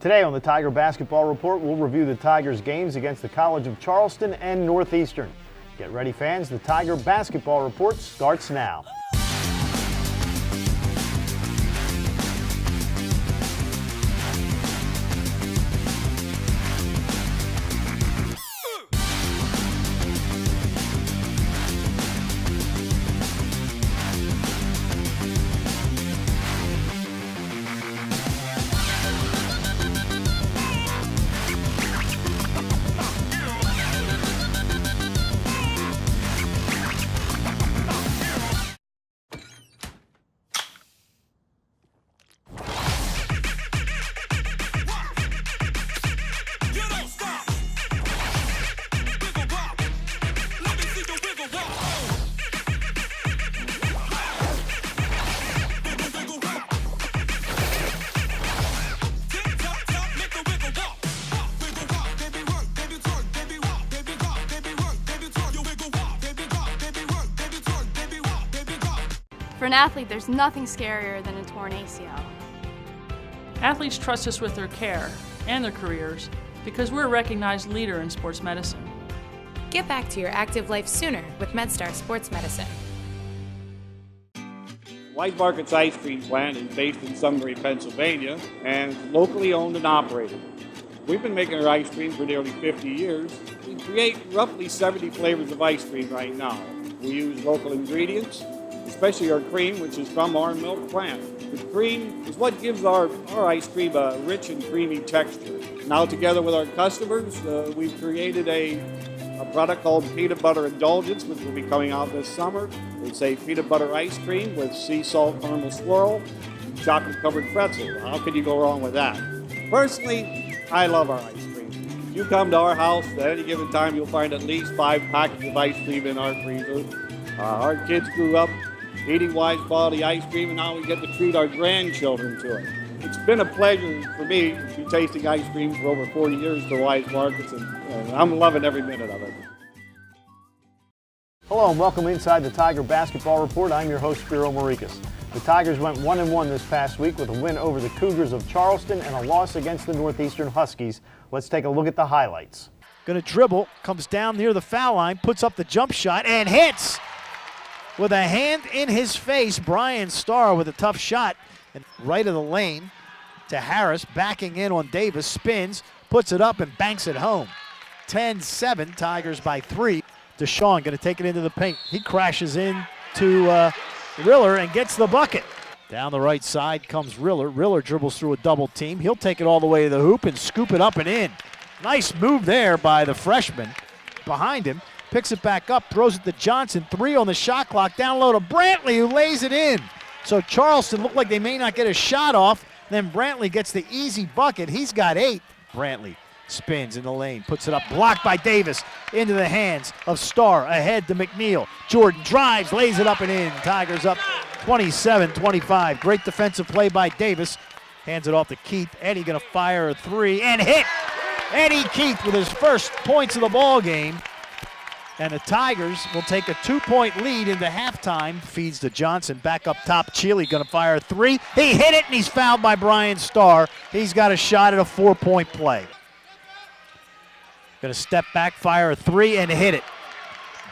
Today on the Tiger Basketball Report, we'll review the Tigers' games against the College of Charleston and Northeastern. Get ready, fans. The Tiger Basketball Report starts now. For an athlete, there's nothing scarier than a torn ACL. Athletes trust us with their care and their careers because we're a recognized leader in sports medicine. Get back to your active life sooner with MedStar Sports Medicine. Wise Market's ice cream plant is based in Sunbury, Pennsylvania, and is locally owned and operated. We've been making our ice cream for nearly 50 years. We create roughly 70 flavors of ice cream right now. We use local ingredients, especially our cream, which is from our milk plant. The cream is what gives our ice cream a rich and creamy texture. Now, together with our customers, we've created a product called Peanut Butter Indulgence, which will be coming out this summer. It's a peanut butter ice cream with sea salt caramel swirl and chocolate-covered pretzel. How can you go wrong with that? Personally, I love our ice cream. If you come to our house at any given time, you'll find at least 5 packets of ice cream in our freezer. Our kids grew up eating Wise quality ice cream, and now we get to treat our grandchildren to it. It's been a pleasure for me to be tasting ice cream for over 40 years for Wise Markets, and I'm loving every minute of it. Hello and welcome inside the Tiger Basketball Report. I'm your host, Spiro Morekas. The Tigers went 1-1 this past week with a win over the Cougars of Charleston and a loss against the Northeastern Huskies. Let's take a look at the highlights. Going to dribble, comes down near the foul line, puts up the jump shot, and hits! With a hand in his face, Brian Starr with a tough shot. And right of the lane to Harris, backing in on Davis, spins, puts it up and banks it home. 10-7, Tigers by 3. Deshawn going to take it into the paint. He crashes in to Riller and gets the bucket. Down the right side comes Riller. Riller dribbles through a double team. He'll take it all the way to the hoop and scoop it up and in. Nice move there by the freshman. Behind him, picks it back up, throws it to Johnson. 3 on the shot clock, down low to Brantley, who lays it in. So Charleston looked like they may not get a shot off. Then Brantley gets the easy bucket. He's got 8. Brantley spins in the lane, puts it up, blocked by Davis, into the hands of Starr, ahead to McNeil. Jordan drives, lays it up and in. Tigers up 27-25. Great defensive play by Davis. Hands it off to Keith. Eddie gonna fire a 3 and hit. Eddie Keith with his first points of the ball game. And the Tigers will take a 2-point lead into halftime. Feeds to Johnson, back up top. Chile gonna fire a 3. He hit it and he's fouled by Brian Starr. He's got a shot at a 4-point play. Gonna step back, fire a 3 and hit it.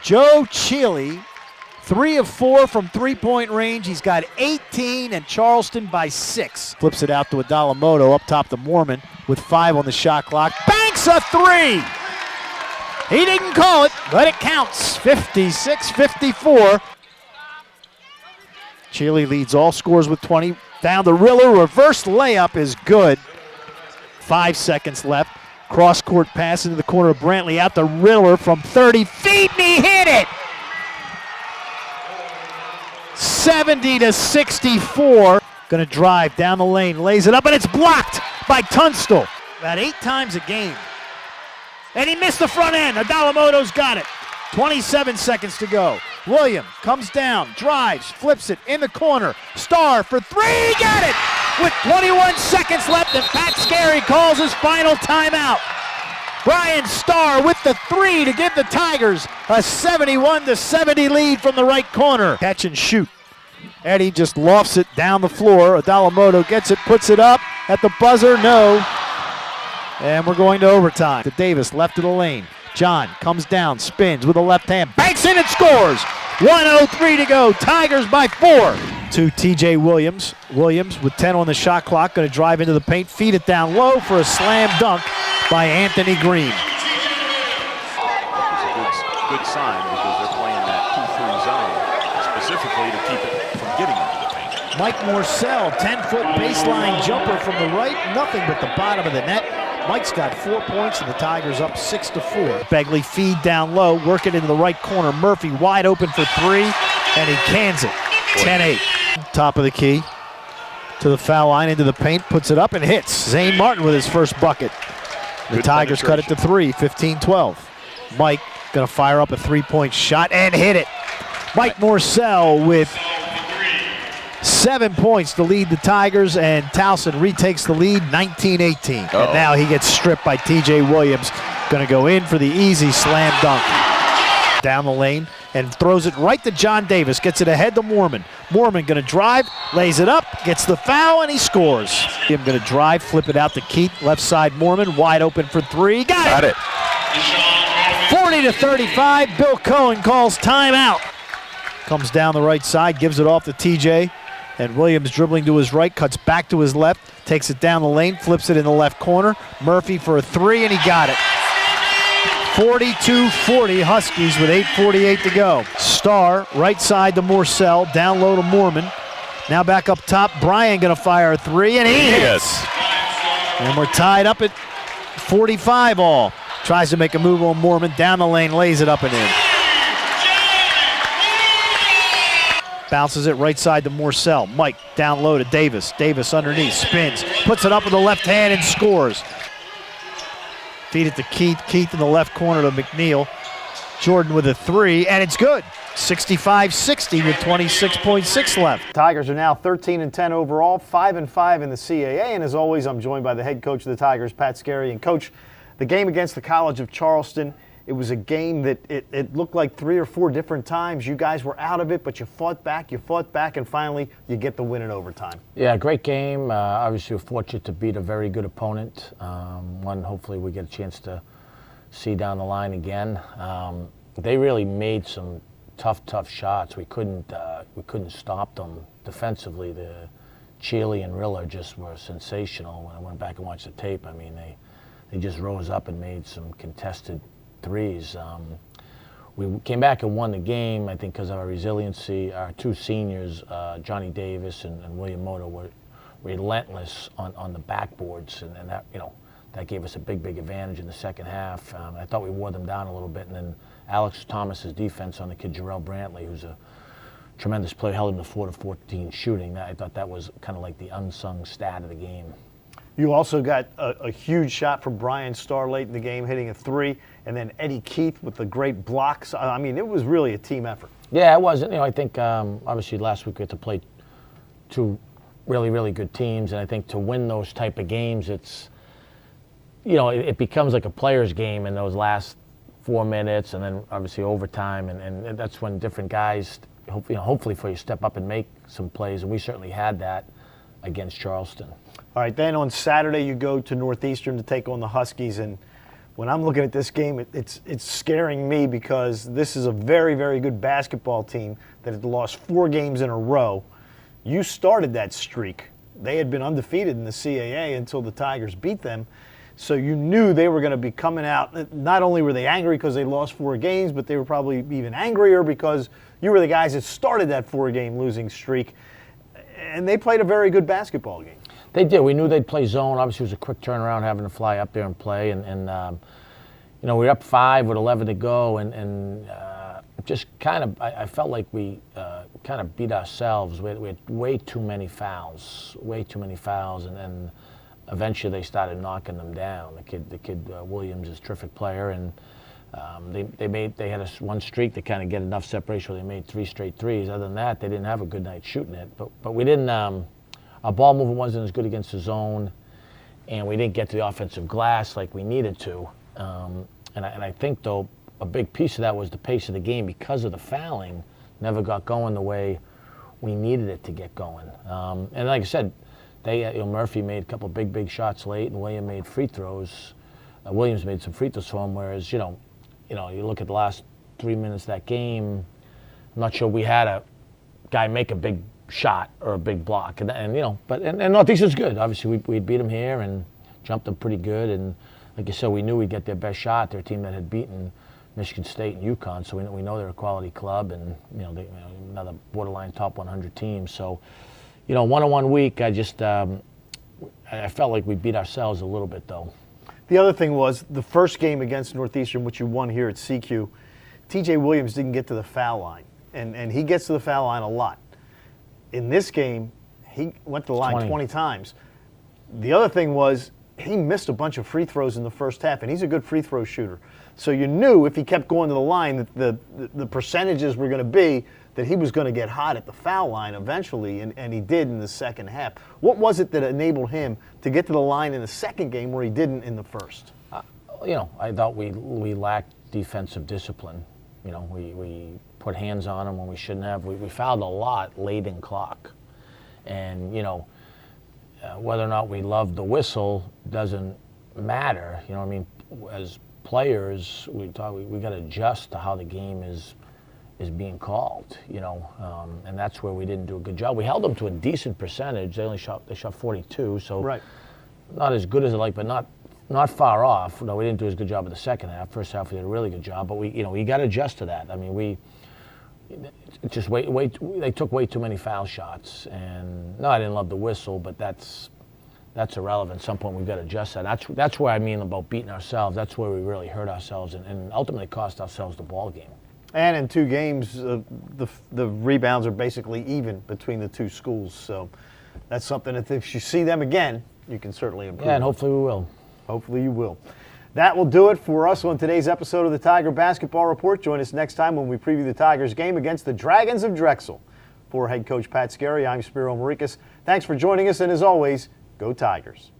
Joe Chile, 3 of 4 from 3-point range. He's got 18 and Charleston by 6. Flips it out to Adalamoto, up top to Mormon with 5 on the shot clock. Banks a 3! He didn't call it, but it counts. 56-54. Chile leads all scores with 20. Down to Riller, reverse layup is good. 5 seconds left. Cross-court pass into the corner of Brantley, out to Riller from 30 feet, and he hit it! 70-64. Gonna drive down the lane, lays it up, and it's blocked by Tunstall. About 8 times a game. And he missed the front end. Adalamoto's got it. 27 seconds to go. William comes down, drives, flips it in the corner. Starr for 3, got it! With 21 seconds left, and Pat Skerry calls his final timeout. Brian Starr with the 3 to give the Tigers a 71-70 lead from the right corner. Catch and shoot. Eddie just lofts it down the floor. Adalamoto gets it, puts it up at the buzzer. No. And we're going to overtime. To Davis, left of the lane. John comes down, spins with a left hand, banks in and scores. 1:03 to go. Tigers by 4. To TJ Williams. Williams with 10 on the shot clock, going to drive into the paint, feed it down low for a slam dunk by Anthony Green. It's a good sign because they're playing that 2-3 zone specifically to keep it from getting into the paint. Mike Morcell, 10-foot baseline jumper from the right, nothing but the bottom of the net. Mike's got 4 points and the Tigers up 6-4. Begley feed down low, work it into the right corner. Murphy wide open for 3, and he cans it. 10-8. Top of the key to the foul line, into the paint, puts it up and hits. Zane Martin with his first bucket. The Good Tigers cut it to 3, 15-12. Mike gonna fire up a 3-point shot and hit it. Mike Morcell with 7 points to lead the Tigers, and Towson retakes the lead, 19-18. And now he gets stripped by TJ Williams. Going to go in for the easy slam dunk. Down the lane and throws it right to John Davis. Gets it ahead to Moorman. Moorman going to drive, lays it up, gets the foul, and he scores. Him going to drive, flip it out to Keith. Left side Moorman, wide open for 3. Got it. 40-35. Bill Cohen calls timeout. Comes down the right side, gives it off to TJ. And Williams dribbling to his right, cuts back to his left, takes it down the lane, flips it in the left corner. Murphy for a 3, and he got it. 42-40 Huskies with 8:48 to go. Starr, right side to Morcell, down low to Moorman. Now back up top, Bryan gonna fire a 3, and he hits. And we're tied up at 45 all. Tries to make a move on Moorman, down the lane, lays it up and in. Bounces it right side to Morcell. Mike down low to Davis. Davis underneath, spins, puts it up with the left hand and scores. Feed it to Keith. Keith in the left corner to McNeil. Jordan with a 3, and it's good. 65-60 with 26.6 left. Tigers are now 13-10 overall, 5-5 in the CAA, and as always, I'm joined by the head coach of the Tigers, Pat Skerry. And Coach, the game against the College of Charleston, it was a game that it looked like 3 or 4 different times. You guys were out of it, but you fought back, and finally you get the win in overtime. Yeah, great game. Obviously, we're fortunate to beat a very good opponent. One, hopefully we get a chance to see down the line again. They really made some tough shots. We couldn't stop them defensively. The Cheely and Riller just were sensational. When I went back and watched the tape, I mean, they just rose up and made some contested threes. We came back and won the game, I think, because of our resiliency. Our 2 seniors, Johnny Davis and William Moto, were relentless on the backboards, and that, you know, that gave us a big advantage in the second half. I thought we wore them down a little bit, and then Alex Thomas's defense on the kid Jarrell Brantley, who's a tremendous player, held him to 4-14 shooting. I thought that was kind of like the unsung stat of the game. You also got a huge shot from Bryan Starr late in the game, hitting a 3, and then Eddie Keith with the great blocks. I mean, it was really a team effort. Yeah, it was. You know, I think obviously last week we had to play 2 really good teams, and I think to win those type of games, it's, you know, it becomes like a player's game in those last 4 minutes, and then obviously overtime, and that's when different guys, hopefully for you, step up and make some plays, and we certainly had that against Charleston. All right, then on Saturday you go to Northeastern to take on the Huskies, and when I'm looking at this game, it's scaring me because this is a very good basketball team that had lost 4 games in a row. You started that streak. They had been undefeated in the CAA until the Tigers beat them, so you knew they were going to be coming out. Not only were they angry because they lost 4 games, but they were probably even angrier because you were the guys that started that 4-game losing streak, and they played a very good basketball game. They did. We knew they'd play zone. Obviously, it was a quick turnaround having to fly up there and play. And you know, we were up 5 with 11 to go, and just kind of, I felt like we kind of beat ourselves. We had way too many fouls, and then eventually they started knocking them down. The kid Williams is a terrific player, and they had one streak to kind of get enough separation where they made 3 straight threes. Other than that, they didn't have a good night shooting it. But we didn't. Our ball movement wasn't as good against the zone, and we didn't get to the offensive glass like we needed to. And I think, though, a big piece of that was the pace of the game because of the fouling. Never got going the way we needed it to get going. And like I said, Murphy made a couple big shots late, and Williams made free throws. Williams made some free throws for him. Whereas you look at the last 3 minutes of that game, I'm not sure we had a guy make a big shot or a big block, and Northeastern's good. Obviously, we beat them here and jumped them pretty good, and like you said, we knew we'd get their best shot. They're a team that had beaten Michigan State and UConn, so we know they're a quality club, and another borderline top 100 team. So, one-on-one week, I felt like we beat ourselves a little bit, though. The other thing was the first game against Northeastern, which you won here at CQ, TJ Williams didn't get to the foul line, and he gets to the foul line a lot. In this game, he went to the line 20 times. The other thing was he missed a bunch of free throws in the first half, and he's a good free throw shooter. So you knew if he kept going to the line that the percentages were going to be that he was going to get hot at the foul line eventually, and he did in the second half. What was it that enabled him to get to the line in the second game where he didn't in the first? I thought we lacked defensive discipline. We put hands on him when we shouldn't have. We fouled a lot late in clock. And, whether or not we love the whistle doesn't matter. As players, we got to adjust to how the game is being called, and that's where we didn't do a good job. We held them to a decent percentage. They shot 42, so right. Not as good as I like, but not far off. No, we didn't do as good a job in the second half. First half we did a really good job, but we got to adjust to that. I mean, they took way too many foul shots, and no, I didn't love the whistle, but that's irrelevant. At some point we've got to adjust that. That's where I mean about beating ourselves. That's where we really hurt ourselves and ultimately cost ourselves the ball game. And in two games, the rebounds are basically even between the two schools. So that's something that if you see them again, you can certainly improve. Yeah, and hopefully we will. Hopefully you will. That will do it for us on today's episode of the Tiger Basketball Report. Join us next time when we preview the Tigers game against the Dragons of Drexel. For head coach Pat Skerry, I'm Spiro Morekas. Thanks for joining us, and as always, go Tigers.